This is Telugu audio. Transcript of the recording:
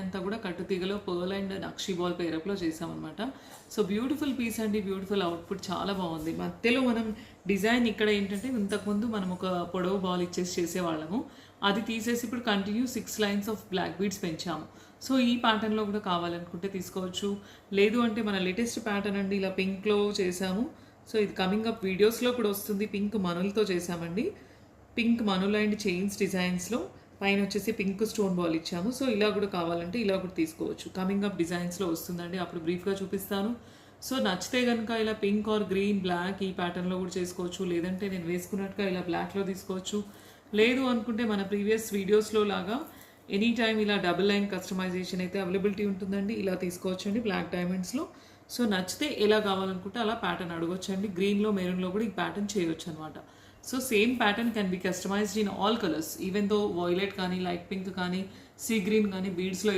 అంతా కూడా కట్టుతీగలో పర్ల్ అండ్ నక్షి బాల్ పేరప్లో చేసామన్నమాట. సో బ్యూటిఫుల్ పీస్ అండి, బ్యూటిఫుల్ అవుట్పుట్ చాలా బాగుంది. మధ్యలో మనం డిజైన్ ఇక్కడ ఏంటంటే ఇంతకుముందు మనం ఒక పొడవు బాల్ ఇచ్చేసి చేసేవాళ్ళము, అది తీసేసి ఇప్పుడు continue 6 lines of black beads పెంచాము. సో ఈ ప్యాటర్న్లో కూడా కావాలనుకుంటే తీసుకోవచ్చు. లేదు అంటే మన లేటెస్ట్ ప్యాటర్న్ అండి, ఇలా పింక్లో చేసాము. సో ఇది కమింగ్ అప్ వీడియోస్లో కూడా వస్తుంది. పింక్ మనులతో చేసామండి, పింక్ మనులు అండ్ చైన్స్ డిజైన్స్లో పైన వచ్చేసి పింక్ స్టోన్ బాల్ ఇచ్చాము. సో ఇలా కూడా కావాలంటే ఇలా కూడా తీసుకోవచ్చు. కమింగ్ అప్ డిజైన్స్లో వస్తుందండి, అప్పుడు బ్రీఫ్గా చూపిస్తాను. సో నచ్చితే కనుక ఇలా పింక్ ఆర్ గ్రీన్ బ్లాక్ ఈ ప్యాటర్న్లో కూడా చేసుకోవచ్చు. లేదంటే నేను వేసుకున్నట్టుగా ఇలా బ్లాక్లో తీసుకోవచ్చు. లేదు అనుకుంటే మన ప్రీవియస్ వీడియోస్లో లాగా ఎనీ టైం ఇలా డబుల్ లైన్ కస్టమైజేషన్ అయితే అవైలబిలిటీ ఉంటుందండి, ఇలా తీసుకోవచ్చండి బ్లాక్ డైమండ్స్లో. సో నచ్చితే ఎలా కావాలనుకుంటే అలా ప్యాటర్న్ అడగొచ్చండి. గ్రీన్లో మెరూన్లో కూడా ఈ ప్యాటర్న్ చేయొచ్చు అనమాట. So same pattern can be customized in all colours, even though violet కానీ, లైట్ పింక్ కానీ, సీ గ్రీన్ కానీ బీడ్స్లో